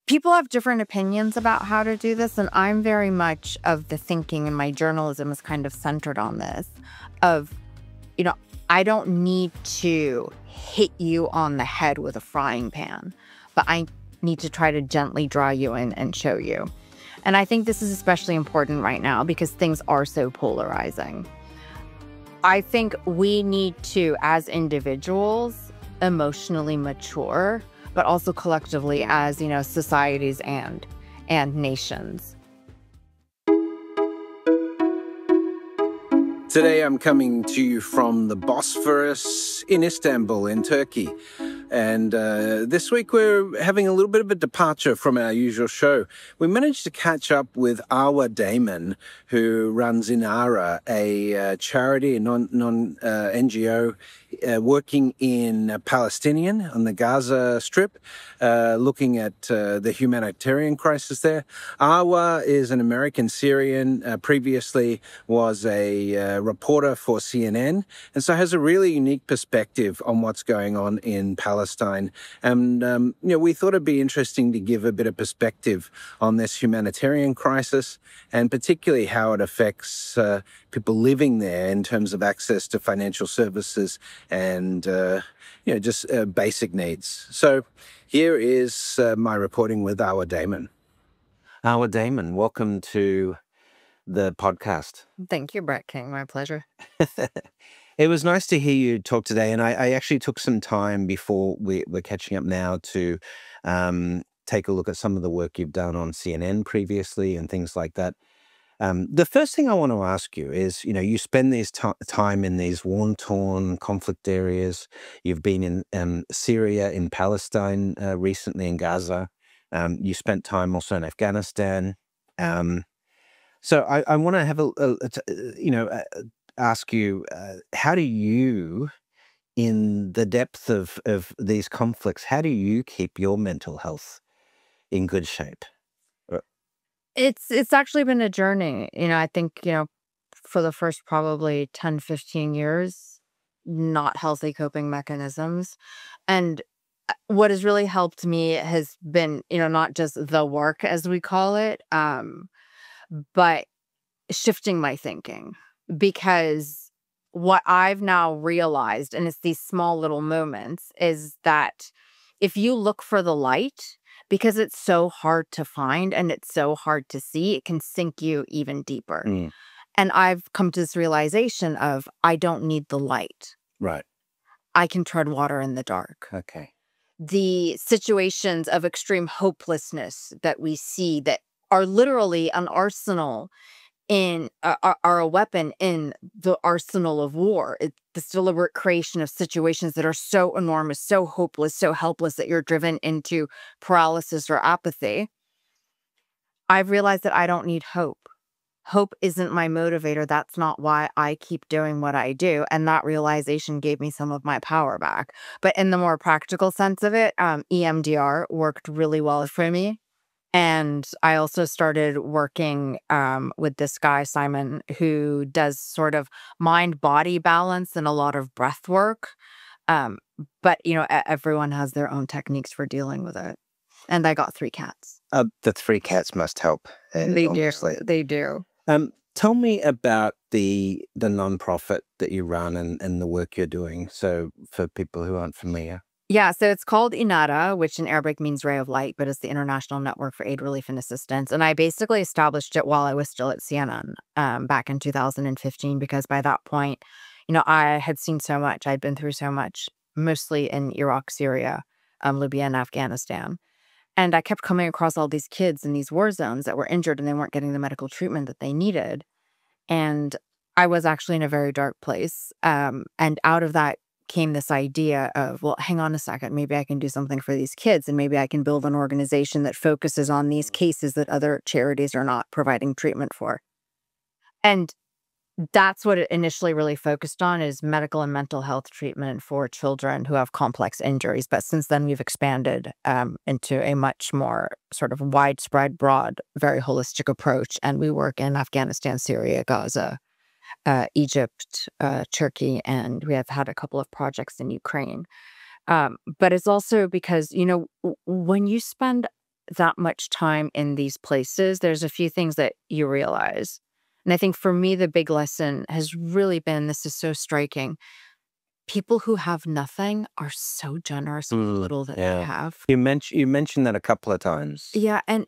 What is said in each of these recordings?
People have different opinions about how to do this, and I'm very much of the thinking, and my journalism is kind of centered on this, of, I don't need to hit you on the head with a frying pan, but I need to try to gently draw you in and show you. And I think this is especially important right now because things are so polarizing. I think we need to, as individuals, emotionally mature, but also collectively as, societies and nations. Today I'm coming to you from the Bosphorus in Istanbul in Turkey. And this week we're having a little bit of a departure from our usual show. We managed to catch up with Arwa Damon, who runs INARA, a charity, a non-NGO, working in Palestinian on the Gaza Strip, looking at the humanitarian crisis there. Arwa is an American Syrian, previously was a reporter for CNN, and so has a really unique perspective on what's going on in Palestine. And, we thought it'd be interesting to give a bit of perspective on this humanitarian crisis and particularly how it affects people living there in terms of access to financial services and, just basic needs. So here is my reporting with Arwa Damon. Arwa Damon, welcome to the podcast. Thank you, Brett King. My pleasure. It was nice to hear you talk today, and I actually took some time before we're catching up now to take a look at some of the work you've done on CNN previously and things like that. The first thing I want to ask you is, you spend this time in these war-torn conflict areas. You've been in Syria, in Palestine, recently in Gaza. You spent time also in Afghanistan. So I want to have ask you, how do you, in the depth of these conflicts, how do you keep your mental health in good shape? It's actually been a journey. I think, for the first probably 10, 15 years, not healthy coping mechanisms. And what has really helped me has been, not just the work, as we call it, but shifting my thinking. Because what I've now realized, and it's these small little moments, is that if you look for the light, because it's so hard to find and it's so hard to see, it can sink you even deeper. And I've come to this realization of I don't need the light. Right. I can tread water in the dark. Okay. The situations of extreme hopelessness that we see that are literally an arsenal are a weapon in the arsenal of war. It's this deliberate creation of situations that are so enormous, so hopeless, so helpless that you're driven into paralysis or apathy. I've realized that I don't need hope. Hope isn't my motivator. That's not why I keep doing what I do. And that realization gave me some of my power back. But in the more practical sense of it, EMDR worked really well for me. And I also started working with this guy, Simon, who does sort of mind-body balance and a lot of breath work. But, everyone has their own techniques for dealing with it. And I got 3 cats. The 3 cats must help. They obviously. They do. Tell me about the nonprofit that you run and the work you're doing. So for people who aren't familiar. Yeah, so it's called INARA, which in Arabic means ray of light, but it's the International Network for Aid, Relief, and Assistance. And I basically established it while I was still at CNN back in 2015, because by that point, I had seen so much. I'd been through so much, mostly in Iraq, Syria, Libya, and Afghanistan. And I kept coming across all these kids in these war zones that were injured and they weren't getting the medical treatment that they needed. And I was actually in a very dark place. And out of that came this idea of, well, hang on a second, maybe I can do something for these kids, and maybe I can build an organization that focuses on these cases that other charities are not providing treatment for. And that's what it initially really focused on, is medical and mental health treatment for children who have complex injuries. But since then, we've expanded into a much more sort of widespread, broad, very holistic approach. And we work in Afghanistan, Syria, Gaza, Egypt, Turkey, and we have had a couple of projects in Ukraine. But it's also because, when you spend that much time in these places, there's a few things that you realize. And I think for me, the big lesson has really been, this is so striking. People who have nothing are so generous with the little that they have. You mentioned that a couple of times. Yeah, and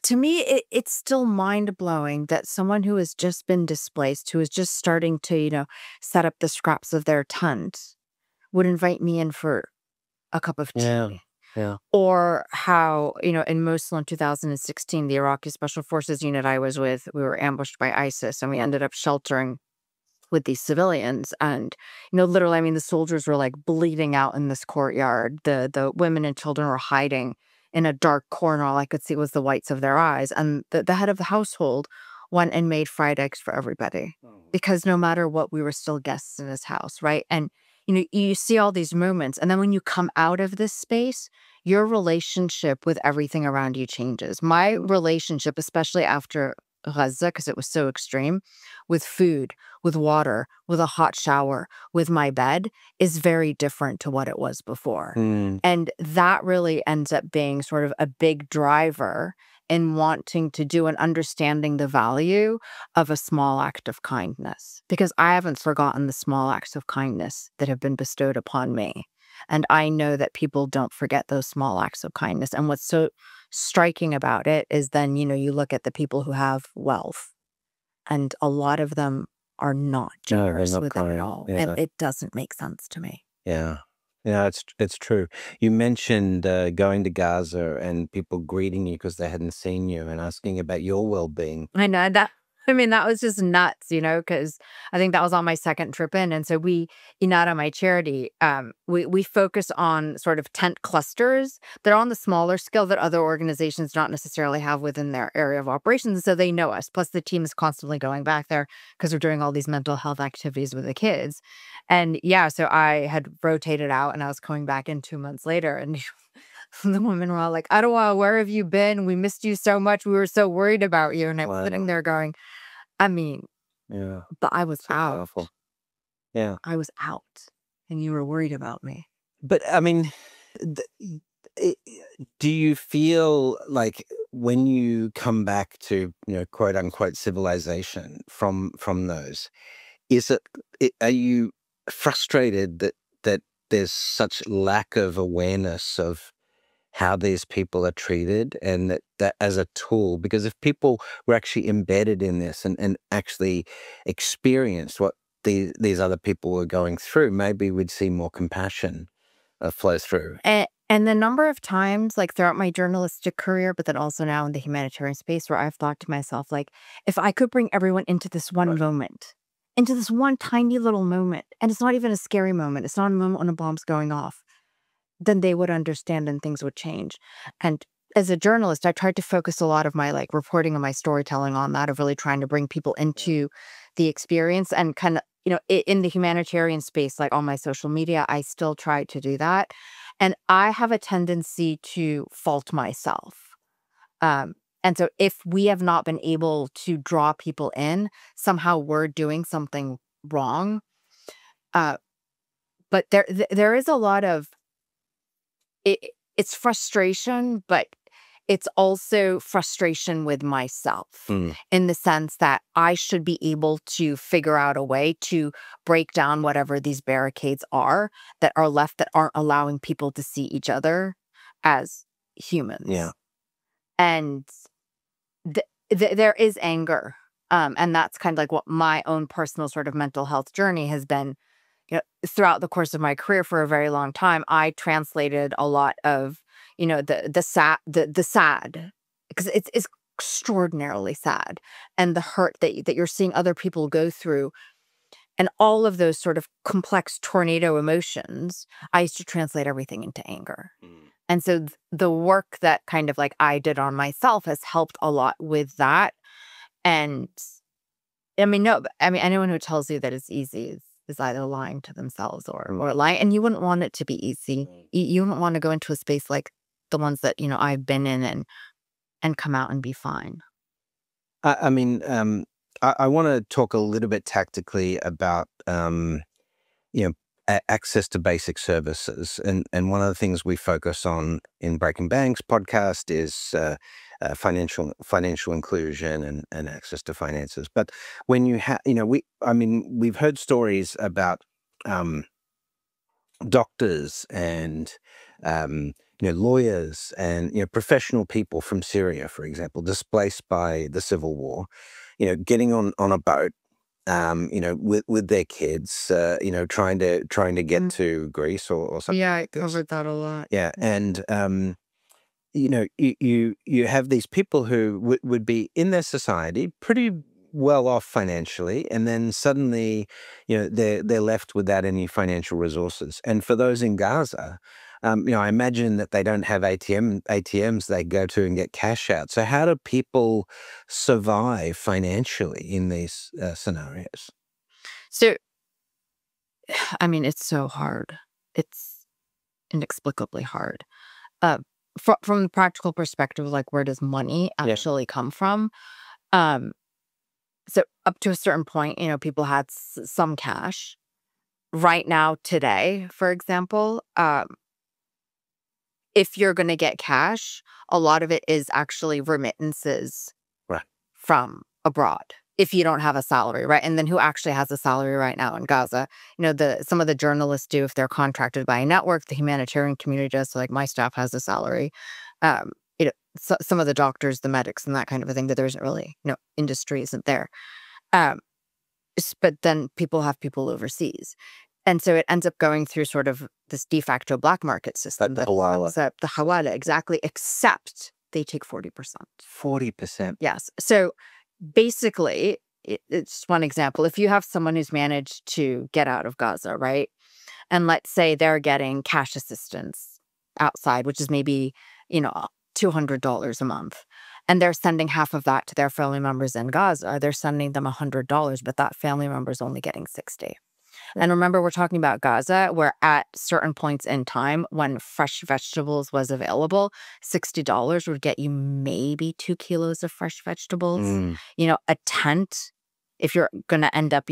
to me, it's still mind-blowing that someone who has just been displaced, who is just starting to, set up the scraps of their tent, would invite me in for a cup of tea. Yeah, yeah. Or how, in Mosul in 2016, the Iraqi Special Forces unit I was with, we were ambushed by ISIS, and we ended up sheltering with these civilians. And, literally, I mean, the soldiers were like bleeding out in this courtyard. The women and children were hiding in a dark corner. All I could see was the whites of their eyes. And the head of the household went and made fried eggs for everybody, because no matter what, we were still guests in his house, right? And, you see all these moments. And then when you come out of this space, your relationship with everything around you changes. My relationship, especially after Gaza, because it was so extreme, with food, with water, with a hot shower, with my bed, is very different to what it was before. And that really ends up being sort of a big driver in wanting to do and understanding the value of a small act of kindness. Because I haven't forgotten the small acts of kindness that have been bestowed upon me. And I know that people don't forget those small acts of kindness. And what's so striking about it is then, you look at the people who have wealth, and a lot of them are not generous not with it at kind. all. Yeah. And it doesn't make sense to me. Yeah. Yeah, it's true. You mentioned going to Gaza and people greeting you because they hadn't seen you and asking about your well-being. I know that. I mean, that was just nuts, because I think that was on my second trip in. And so INARA, my charity, we focus on sort of tent clusters. They're on the smaller scale that other organizations don't necessarily have within their area of operations. And so they know us. Plus, the team is constantly going back there because we're doing all these mental health activities with the kids. And yeah, so I had rotated out and I was coming back in 2 months later. And the women were all like, Arwa, where have you been? We missed you so much. We were so worried about you. And I'm sitting there going, I mean, Yeah. but I was So out. powerful. Yeah. I was out, and you were worried about me. But I mean, do you feel like when you come back to, quote unquote civilization from those, are you frustrated that there's such lack of awareness of how these people are treated, and that as a tool? Because if people were actually embedded in this and actually experienced what these other people were going through, maybe we'd see more compassion flow through. And the number of times, like throughout my journalistic career, but then also now in the humanitarian space, where I've thought to myself, like, if I could bring everyone into this one moment, into this one tiny little moment, and it's not even a scary moment, it's not a moment when a bomb's going off, then they would understand and things would change. And as a journalist, I tried to focus a lot of my reporting and my storytelling on that, of really trying to bring people into the experience. And kind of, in the humanitarian space, like on my social media, I still try to do that. And I have a tendency to fault myself. And so if we have not been able to draw people in, somehow we're doing something wrong. But there is a lot of, it's frustration, but it's also frustration with myself, in the sense that I should be able to figure out a way to break down whatever these barricades are that are left, that aren't allowing people to see each other as humans. Yeah. And there is anger. And that's kind of like what my own personal sort of mental health journey has been. Throughout the course of my career for a very long time, I translated a lot of, the sad, because it's extraordinarily sad, and the hurt that you're seeing other people go through, and all of those sort of complex tornado emotions. I used to translate everything into anger. And so the work that kind of I did on myself has helped a lot with that. And I mean, no, I mean, anyone who tells you that it's easy is either lying to themselves or lying. And you wouldn't want it to be easy. You wouldn't want to go into a space like the ones that, I've been in and come out and be fine. I mean, I want to talk a little bit tactically about, access to basic services. And one of the things we focus on in Breaking Banks podcast is financial inclusion and access to finances. But when you have, we've heard stories about doctors and lawyers and professional people from Syria, for example, displaced by the civil war, getting on a boat, with their kids, trying to get to Greece or something. Yeah, I like this. covered that a lot. Yeah, and you have these people who would be in their society pretty well off financially, and then suddenly, they're left without any financial resources. And for those in Gaza, I imagine that they don't have ATMs they go to and get cash out. So how do people survive financially in these scenarios? So, I mean, it's so hard. It's inexplicably hard. From the practical perspective, like, where does money actually come from? So up to a certain point, people had some cash. Right now, today, for example, if you're going to get cash, a lot of it is actually remittances Right. from abroad. If you don't have a salary, right? And then who actually has a salary right now in Gaza? Some of the journalists do if they're contracted by a network. The humanitarian community does. So, like, my staff has a salary. Some of the doctors, the medics, and that kind of a thing. But there isn't really, industry isn't there. But then people have people overseas. And so it ends up going through sort of this de facto black market system. The hawala. The hawala, exactly, except they take 40%. 40%. Yes. So basically, it's one example. If you have someone who's managed to get out of Gaza, right? And let's say they're getting cash assistance outside, which is maybe, $200 a month. And they're sending half of that to their family members in Gaza. They're sending them $100, but that family member is only getting 60. And remember, we're talking about Gaza, where at certain points in time, when fresh vegetables was available, $60 would get you maybe 2 kilos of fresh vegetables. A tent, if you're going to end up,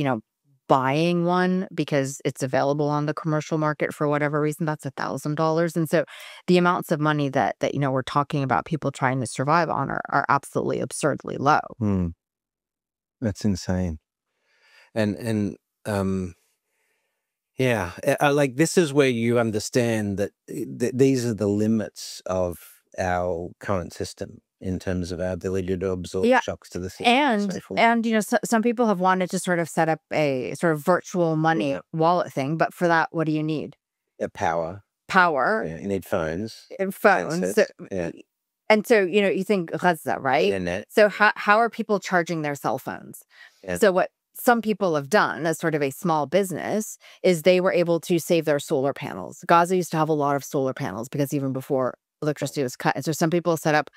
buying one because it's available on the commercial market for whatever reason, that's $1,000. And so the amounts of money that we're talking about people trying to survive on are absolutely absurdly low. That's insane. And yeah, like, this is where you understand that these are the limits of our current system in terms of our ability to absorb shocks to the system. And some people have wanted to sort of set up a sort of virtual money wallet thing, but for that, what do you need? Power. Yeah, you need phones. Phones. So, and so, you think Gaza, right? Internet. So how are people charging their cell phones? Yeah. So what some people have done as sort of a small business is they were able to save their solar panels. Gaza used to have a lot of solar panels because even before electricity was cut. And so some people set up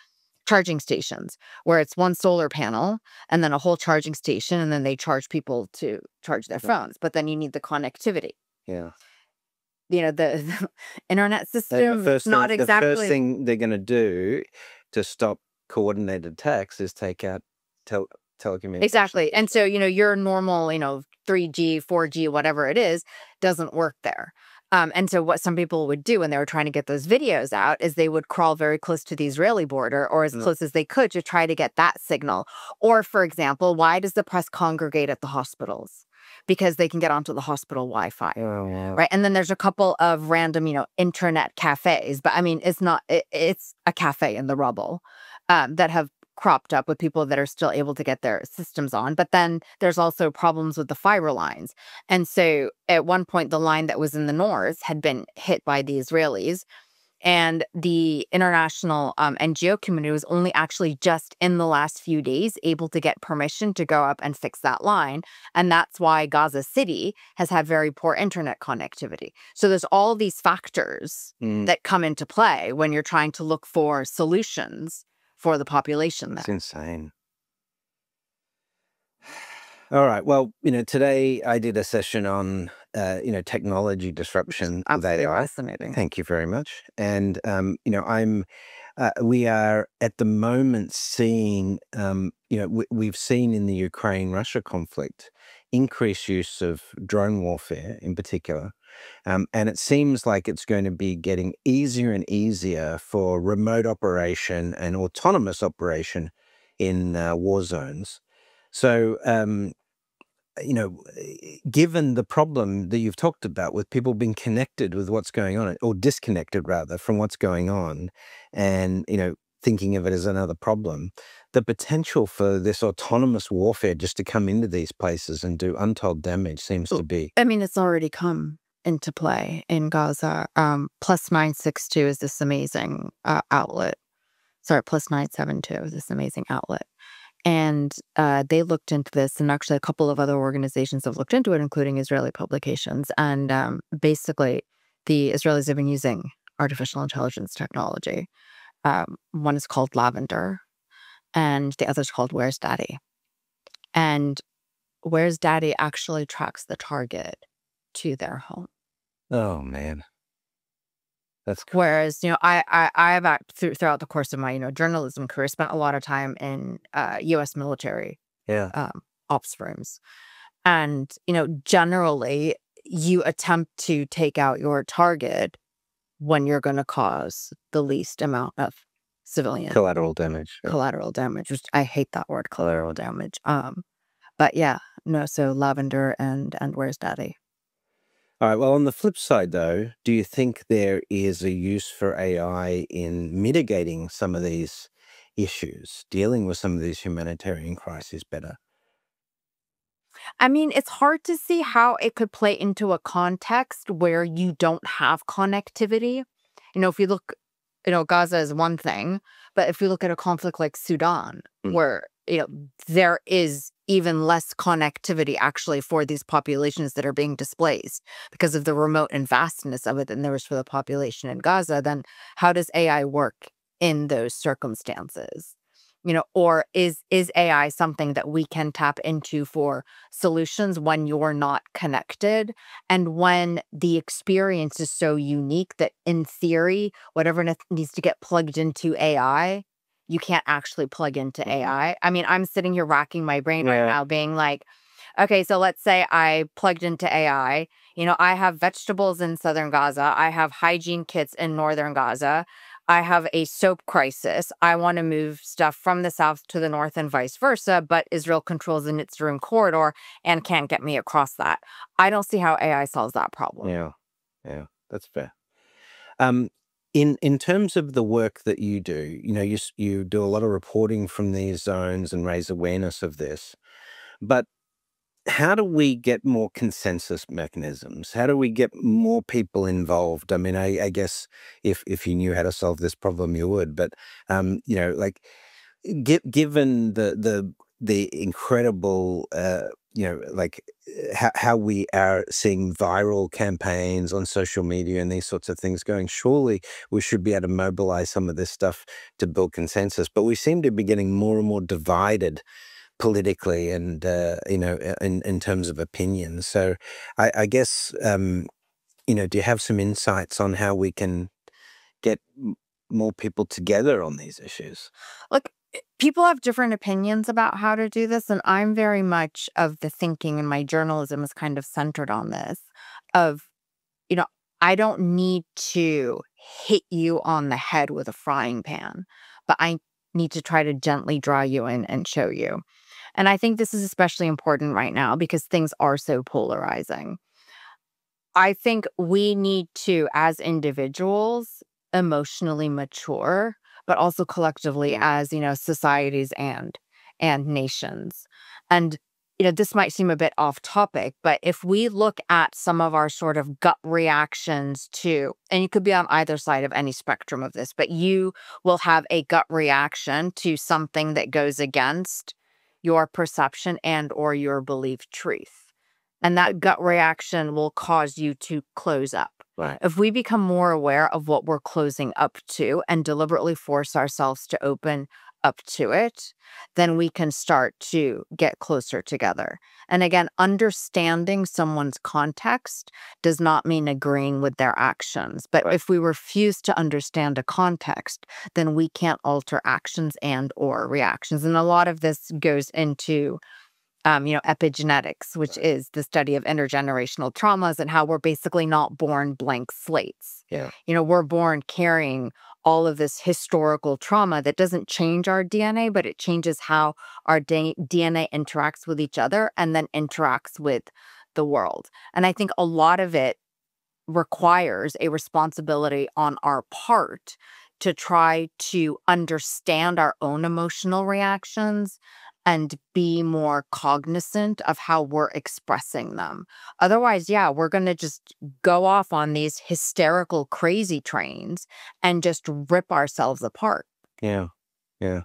charging stations where it's one solar panel and then a whole charging station, and then they charge people to charge their phones. But then you need the connectivity. Yeah. The internet system, the first thing they're going to do to stop coordinated attacks is take out telecommunications. Exactly. And so, your normal, 3G, 4G, whatever it is, doesn't work there. And so what some people would do when they were trying to get those videos out is they would crawl very close to the Israeli border or as close as they could to try to get that signal. Or, for example, why does the press congregate at the hospitals? Because they can get onto the hospital Wi-Fi, right? And then there's a couple of random, internet cafes. But, I mean, it's a cafe in the rubble that have cropped up with people that are still able to get their systems on. But then there's also problems with the fiber lines. And so at one point, the line that was in the north had been hit by the Israelis. And the international NGO community was only actually just in the last few days able to get permission to go up and fix that line. And that's why Gaza City has had very poor internet connectivity. So there's all these factors that come into play when you're trying to look for solutions for the population there. It's insane. All right. Well, today I did a session on, technology disruption with AI. Fascinating. Thank you very much. And, we are at the moment seeing, we've seen in the Ukraine-Russia conflict increased use of drone warfare in particular. And it seems like it's going to be getting easier and easier for remote operation and autonomous operation in war zones. So, given the problem that you've talked about with people being connected with what's going on, or disconnected rather from what's going on, and, thinking of it as another problem, the potential for this autonomous warfare just to come into these places and do untold damage seems to be. I mean, it's already come into play in Gaza. Plus 962 is this amazing outlet. Sorry, plus 972 is this amazing outlet. And they looked into this, and actually a couple of other organizations have looked into it, including Israeli publications. And basically, the Israelis have been using artificial intelligence technology. One is called Lavender, and the other is called Where's Daddy? And Where's Daddy actually tracks the target to their home. Oh, man. That's cool. Whereas, I've throughout the course of my, journalism career, spent a lot of time in U.S. military ops rooms. And, generally, you attempt to take out your target when you're going to cause the least amount of civilian collateral damage. Collateral damage, which I hate that word, collateral damage. But yeah, no, so Lavender and Where's Daddy? All right. Well, on the flip side, though, do you think there is a use for AI in mitigating some of these issues, dealing with some of these humanitarian crises better? I mean, it's hard to see how it could play into a context where you don't have connectivity. If you look, Gaza is one thing, but if you look at a conflict like Sudan, where, there is even less connectivity actually for these populations that are being displaced because of the remote and vastness of it than there was for the population in Gaza, then how does AI work in those circumstances? Or is AI something that we can tap into for solutions when you're not connected and when the experience is so unique that in theory, whatever needs to get plugged into AI, you can't actually plug into AI. I mean, I'm sitting here racking my brain right now being like, okay, so let's say I plugged into AI. I have vegetables in southern Gaza. I have hygiene kits in northern Gaza. I have a soap crisis. I want to move stuff from the south to the north and vice versa, but Israel controls the Nitzrim corridor and can't get me across that. I don't see how AI solves that problem. Yeah, that's fair. In terms of the work that you do, you do a lot of reporting from these zones and raise awareness of this, but how do we get more consensus mechanisms? How do we get more people involved? I mean, I guess if you knew how to solve this problem, you would. But given the incredible, how we are seeing viral campaigns on social media and these sorts of things going, surely we should be able to mobilize some of this stuff to build consensus. But we seem to be getting more and more divided politically and, in terms of opinions. So I guess, do you have some insights on how we can get more people together on these issues? Look, people have different opinions about how to do this, and I'm very much of the thinking, and my journalism is kind of centered on this, of, I don't need to hit you on the head with a frying pan, but I need to try to gently draw you in and show you. And I think this is especially important right now because things are so polarizing. I think we need to, as individuals, emotionally mature, but also collectively as, societies and nations. And, this might seem a bit off topic, but if we look at some of our sort of gut reactions to, and you could be on either side of any spectrum of this, but you will have a gut reaction to something that goes against your perception and or your believed truth. And that gut reaction will cause you to close up. Right. If we become more aware of what we're closing up to and deliberately force ourselves to open up to it, then we can start to get closer together. And again, understanding someone's context does not mean agreeing with their actions. But if we refuse to understand a context, then we can't alter actions and or reactions. And a lot of this goes into epigenetics, which is the study of intergenerational traumas and how we're basically not born blank slates. Yeah. We're born carrying all of this historical trauma that doesn't change our DNA, but it changes how our DNA interacts with each other and then interacts with the world. And I think a lot of it requires a responsibility on our part to try to understand our own emotional reactions and be more cognizant of how we're expressing them. Otherwise, yeah, we're going to just go off on these hysterical, crazy trains and just rip ourselves apart. Yeah. Yeah.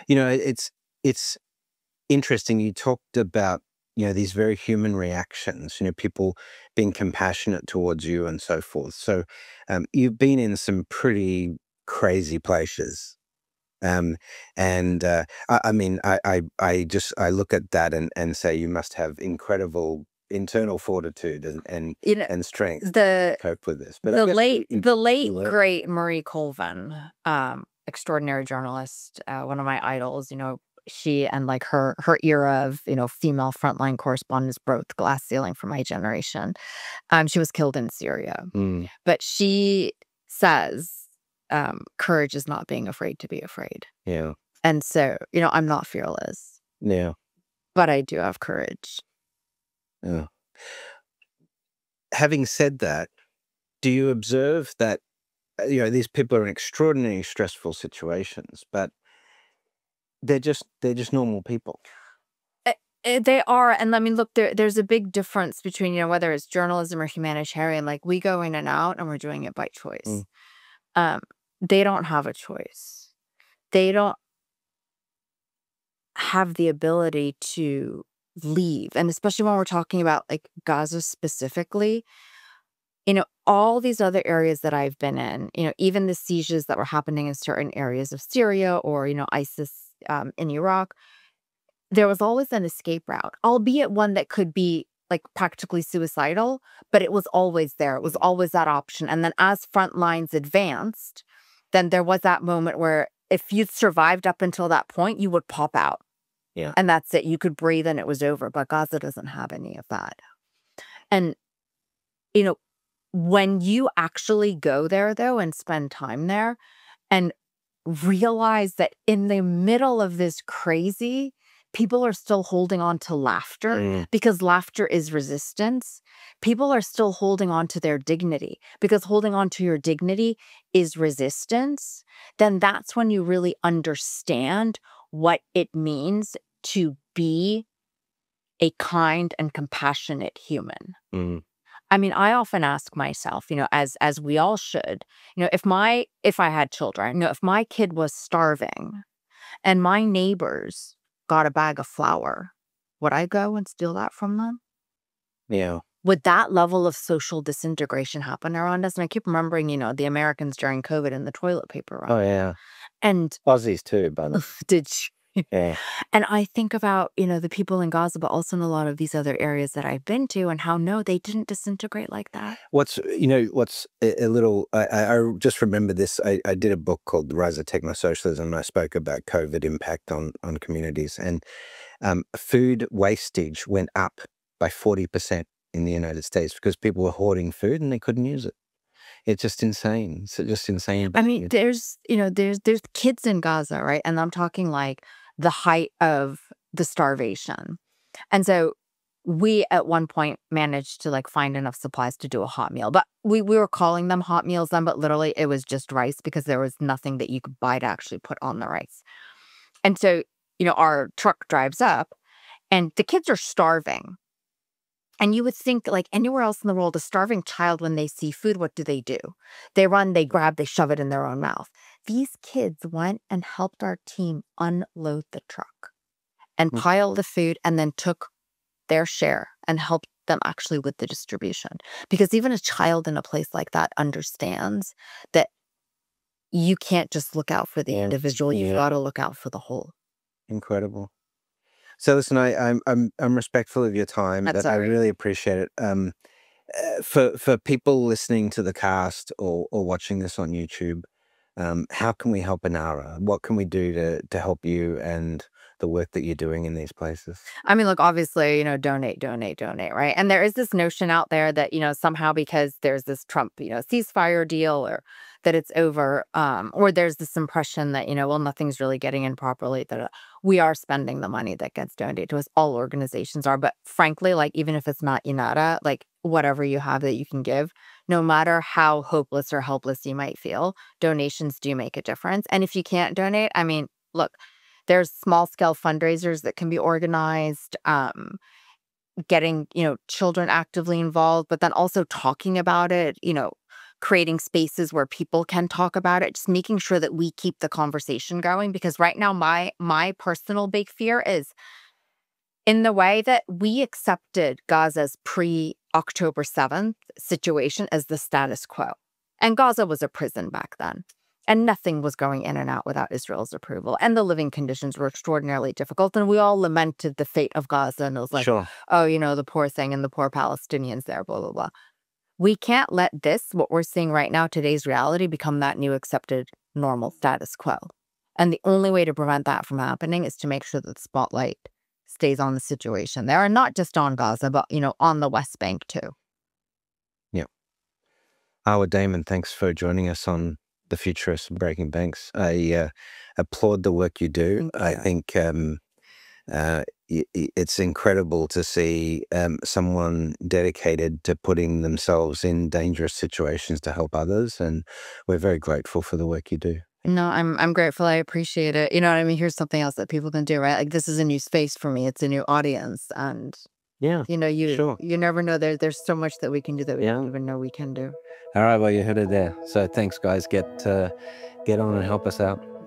It's interesting. You talked about, these very human reactions, people being compassionate towards you and so forth. So you've been in some pretty crazy places. And I mean, I look at that and say you must have incredible internal fortitude and strength to cope with this. But the late great Marie Colvin, extraordinary journalist, one of my idols, she and like her era of female frontline correspondents broke the glass ceiling for my generation. She was killed in Syria, but she says courage is not being afraid to be afraid. Yeah. And so I'm not fearless. Yeah. But I do have courage. Yeah. Having said that, do you observe that these people are in extraordinarily stressful situations, but they're just normal people? They are. And I mean, look, there's a big difference between, whether it's journalism or humanitarian. Like, we go in and out and we're doing it by choice. They don't have a choice. They don't have the ability to leave. And especially when we're talking about like Gaza specifically, all these other areas that I've been in, even the sieges that were happening in certain areas of Syria or, ISIS in Iraq, there was always an escape route, albeit one that could be like practically suicidal, but it was always there. It was always that option. And then as front lines advanced, then there was that moment where if you'd survived up until that point, you would pop out. Yeah. And that's it. You could breathe and it was over. But Gaza doesn't have any of that. And, when you actually go there, though, and spend time there and realize that in the middle of this crazy, people are still holding on to laughter because laughter is resistance. People are still holding on to their dignity because holding on to your dignity is resistance. Then that's when you really understand what it means to be a kind and compassionate human. I mean, I often ask myself, as we all should, if I had children, if my kid was starving and my neighbors got a bag of flour, would I go and steal that from them? Yeah. Would that level of social disintegration happen around us? And I keep remembering, the Americans during COVID and the toilet paper run. Oh, yeah. And Aussies too, by the way. Did you? Yeah. And I think about, the people in Gaza, but also in a lot of these other areas that I've been to and how, no, they didn't disintegrate like that. What's a little, I just remember this. I did a book called The Rise of Technosocialism, and I spoke about COVID impact on communities. And food wastage went up by 40% in the United States because people were hoarding food and they couldn't use it. It's just insane. It's just insane. I mean, there's kids in Gaza, right? And I'm talking like the height of the starvation. And so we at one point managed to like find enough supplies to do a hot meal. But we were calling them hot meals then, but literally it was just rice because there was nothing that you could buy to actually put on the rice. And so, our truck drives up and the kids are starving. And you would think, like anywhere else in the world, a starving child, when they see food, what do? They run, they grab, they shove it in their own mouth. These kids went and helped our team unload the truck and pile the food and then took their share and helped them actually with the distribution. Because even a child in a place like that understands that you can't just look out for the individual, you've got to look out for the whole. Incredible. So listen, I'm respectful of your time. That's I really appreciate it. For people listening to the cast or watching this on YouTube, how can we help INARA? What can we do to help you and the work that you're doing in these places? I mean, look, obviously, donate, donate, donate, right? And there is this notion out there that, somehow because there's this Trump, ceasefire deal or that it's over, or there's this impression that, well, nothing's really getting in properly, that we are spending the money that gets donated to us. All organizations are. But frankly, like, even if it's not INARA, like, whatever you have that you can give, no matter how hopeless or helpless you might feel, donations do make a difference. And if you can't donate, I mean, look, there's small scale fundraisers that can be organized, getting, children actively involved, but then also talking about it, creating spaces where people can talk about it, just making sure that we keep the conversation going. Because right now, my personal big fear is in the way that we accepted Gaza's pre-October 7th situation as the status quo. And Gaza was a prison back then. And nothing was going in and out without Israel's approval. And the living conditions were extraordinarily difficult. And we all lamented the fate of Gaza. And it was like, Sure. oh, the poor thing and the poor Palestinians there, blah, blah, blah. We can't let this, what we're seeing right now, today's reality, become that new accepted normal status quo. And the only way to prevent that from happening is to make sure that the spotlight stays on the situation there, and not just on Gaza, but, on the West Bank too. Yeah. Arwa Damon, thanks for joining us on The Futurists and Breaking Banks. I applaud the work you do. I think it's incredible to see someone dedicated to putting themselves in dangerous situations to help others, and we're very grateful for the work you do. No, I'm grateful. I appreciate it. You know what I mean? Here's something else that people can do, right? Like, this is a new space for me. It's a new audience. And, Yeah, sure. you never know. There's so much that we can do that we don't even know we can do. All right, well, you heard it there. So thanks, guys. Get on and help us out.